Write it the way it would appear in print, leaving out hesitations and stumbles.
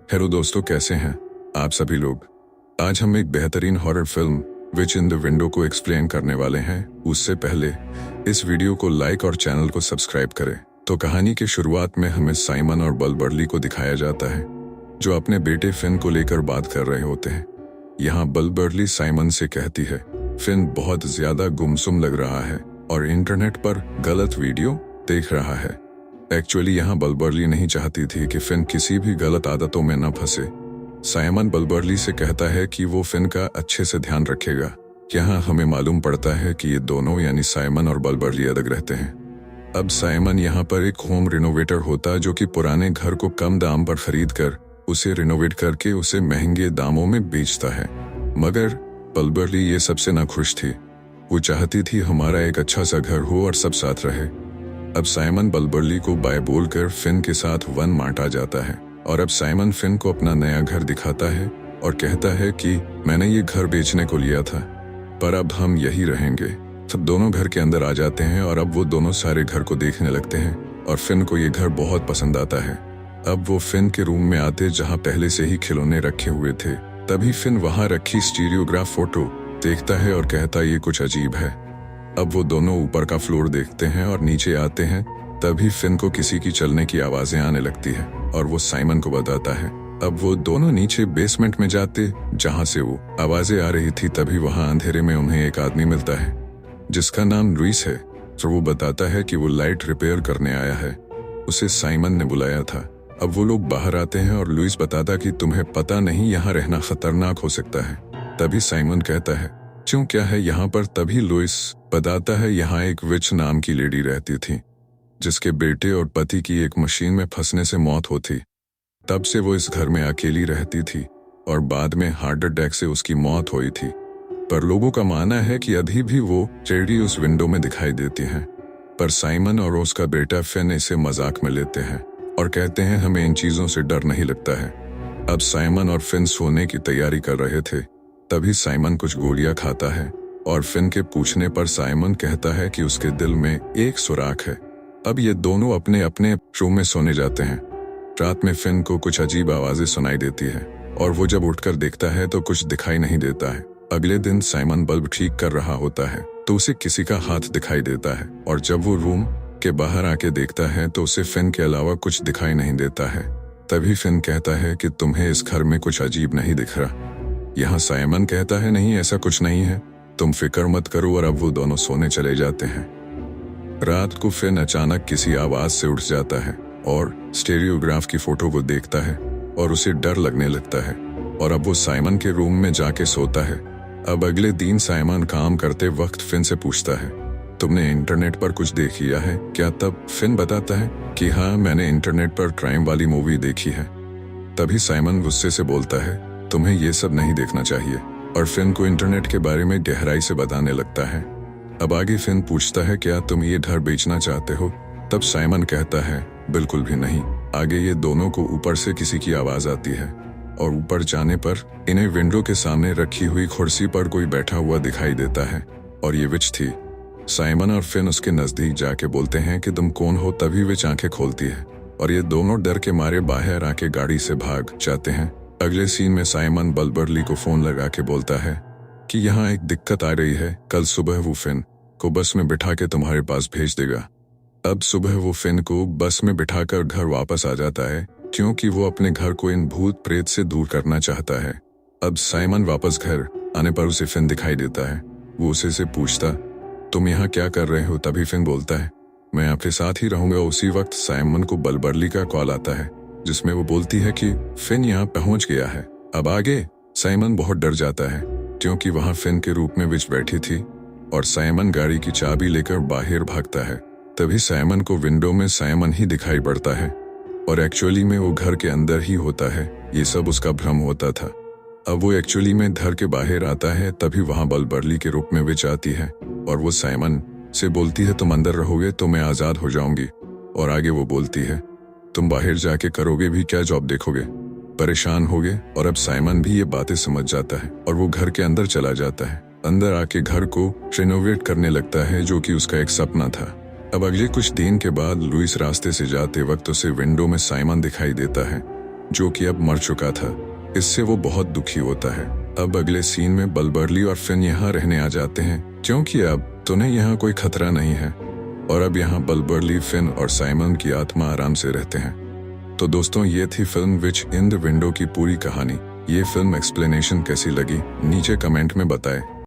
Hello दोस्तों, कैसे हैं आप सभी लोग। आज हम एक बेहतरीन horror film which in the window को एक्सप्लेन करने वाले हैं। उससे पहले इस वीडियो को लाइक और चैनल को सब्सक्राइब करें। तो कहानी की शुरुआत में हमें साइमन और बल बर्ली को दिखाया जाता है, जो अपने बेटे फिन को लेकर बात कर रहे होते हैं। यहाँ बल बर्ली साइमन से कहती है, फिन बहुत ज्यादा गुमसुम लग रहा है और इंटरनेट पर गलत वीडियो देख रहा है। एक्चुअली यहाँ बल बर्ली नहीं चाहती थी कि फिन किसी भी गलत आदतों में न फंसे। साइमन बल बर्ली से कहता है कि वो फिन का अच्छे से ध्यान रखेगा। यहाँ हमें मालूम पड़ता है कि ये दोनों यानी साइमन और बल बर्ली अलग रहते हैं। अब साइमन यहाँ पर एक होम रिनोवेटर होता, जो कि पुराने घर को कम दाम पर खरीद कर उसे रिनोवेट करके उसे महंगे दामों में बेचता है। मगर बल बर्ली ये सबसे ना खुश थी। वो चाहती थी हमारा एक अच्छा सा घर हो और सब साथ रहे। अब साइमन बल बर्ली को बाय बोलकर फिन के साथ वन मार्ट आ जाता है और अब साइमन फिन को अपना नया घर दिखाता है और कहता है कि मैंने ये घर बेचने को लिया था, पर अब हम यही रहेंगे। सब दोनों घर के अंदर आ जाते हैं और अब वो दोनों सारे घर को देखने लगते हैं और फिन को ये घर बहुत पसंद आता है। अब वो फिन के रूम में आते जहाँ पहले से ही खिलौने रखे हुए थे। तभी फिन वहाँ रखी स्टीरियोग्राफ फोटो देखता है और कहता ये कुछ अजीब है। अब वो दोनों ऊपर का फ्लोर देखते हैं और नीचे आते हैं। तभी फिन को किसी की चलने की आवाजें आने लगती है और वो साइमन को बताता है। अब वो दोनों नीचे बेसमेंट में जाते जहां से वो आवाजें आ रही थी। तभी वहां अंधेरे में उन्हें एक आदमी मिलता है जिसका नाम लुइस है। तो वो बताता है कि वो लाइट रिपेयर करने आया है, उसे साइमन ने बुलाया था। अब वो लोग बाहर आते हैं और लुइस बताता कि तुम्हें पता नहीं यहाँ रहना खतरनाक हो सकता है। तभी साइमन कहता है क्यों, क्या है यहाँ पर। तभी लुइस बताता है यहाँ एक विच नाम की लेडी रहती थी, जिसके बेटे और पति की एक मशीन में फंसने से मौत होती। तब से वो इस घर में अकेली रहती थी और बाद में हार्ट अटैक से उसकी मौत हुई थी। पर लोगों का मानना है कि अभी भी वो लेडी उस विंडो में दिखाई देती है। पर साइमन और उसका बेटा फिन इसे मजाक में लेते हैं और कहते हैं हमें इन चीजों से डर नहीं लगता है। अब साइमन और फिन सोने की तैयारी कर रहे थे। तभी साइमन कुछ गोलियां खाता है और फिन के पूछने पर साइमन कहता है कि उसके दिल में एक सुराख है। अब ये दोनों अपने अपने रूम में सोने जाते हैं। रात में फिन को कुछ अजीब आवाजें सुनाई देती है और वो जब उठकर देखता है तो कुछ दिखाई नहीं देता है। अगले दिन साइमन बल्ब ठीक कर रहा होता है तो उसे किसी का हाथ दिखाई देता है और जब वो रूम के बाहर आके देखता है तो उसे फिन के अलावा कुछ दिखाई नहीं देता है। तभी फिन कहता है कि तुम्हें इस घर में कुछ अजीब नहीं दिख रहा। यहाँ साइमन कहता है नहीं, ऐसा कुछ नहीं है, तुम फिक्र मत करो। और अब वो दोनों सोने चले जाते हैं। रात को फिन अचानक किसी आवाज से उठ जाता है और स्टीरियोग्राफ की फोटो को देखता है और उसे डर लगने लगता है और अब वो साइमन के रूम में जाके सोता है। अब अगले दिन साइमन काम करते वक्त फिन से पूछता है तुमने इंटरनेट पर कुछ देख लिया है क्या। तब फिन बताता है कि हाँ, मैंने इंटरनेट पर क्राइम वाली मूवी देखी है। तभी साइमन गुस्से से बोलता है तुम्हें ये सब नहीं देखना चाहिए और फिन को इंटरनेट के बारे में गहराई से बताने लगता है। अब आगे फिन पूछता है क्या तुम ये घर बेचना चाहते हो। तब साइमन कहता है बिल्कुल भी नहीं। आगे ये दोनों को ऊपर से किसी की आवाज आती है और ऊपर जाने पर इन्हें विंडो के सामने रखी हुई कुर्सी पर कोई बैठा हुआ दिखाई देता है और ये विच थी। साइमन और फिन उसके नजदीक जाके बोलते हैं कि तुम कौन हो। तभी विच आंखें खोलती है और ये दोनों डर के मारे बाहर आके गाड़ी से भाग जाते हैं। अगले सीन में साइमन बल बर्ली को फोन लगा के बोलता है कि यहाँ एक दिक्कत आ रही है, कल सुबह वो फिन को बस में बिठा के तुम्हारे पास भेज देगा। अब सुबह वो फिन को बस में बिठाकर घर वापस आ जाता है क्योंकि वो अपने घर को इन भूत प्रेत से दूर करना चाहता है। अब साइमन वापस घर आने पर उसे फिन दिखाई देता है। वो उसे से पूछता तुम यहाँ क्या कर रहे हो। तभी फिन बोलता है मैं आपके साथ ही रहूंगा। उसी वक्त साइमन को बल बर्ली का कॉल आता है जिसमें वो बोलती है कि फिन यहाँ पहुंच गया है। अब आगे साइमन बहुत डर जाता है क्योंकि वहां फिन के रूप में विच बैठी थी और साइमन गाड़ी की चाबी लेकर बाहर भागता है। तभी साइमन को विंडो में साइमन ही दिखाई पड़ता है और एक्चुअली में वो घर के अंदर ही होता है। ये सब उसका भ्रम होता था। अब वो एक्चुअली में घर के बाहर आता है। तभी वहां बल बर्ली के रूप में विच आती है और वो साइमन से बोलती है तुम अंदर रहोगे तो मैं आजाद हो जाऊंगी। और आगे वो बोलती है तुम बाहर जाके करोगे भी क्या, जॉब देखोगे, परेशान होगे। और अब साइमन भी ये बातें समझ जाता है और वो घर के अंदर चला जाता है। अंदर आके घर को रिनोवेट करने लगता है जो कि उसका एक सपना था। अब अगले कुछ दिन के बाद लुइस रास्ते से जाते वक्त उसे विंडो में साइमन दिखाई देता है जो कि अब मर चुका था। इससे वो बहुत दुखी होता है। अब अगले सीन में बर्ली और फिन यहाँ रहने आ जाते हैं क्योंकि अब तुम्हें यहाँ कोई खतरा नहीं है और अब यहाँ बर्ली, फिन और साइमन की आत्मा आराम से रहते हैं। तो दोस्तों, ये थी film which in the window की पूरी कहानी। ये फिल्म एक्सप्लेनेशन कैसी लगी नीचे कमेंट में बताएं।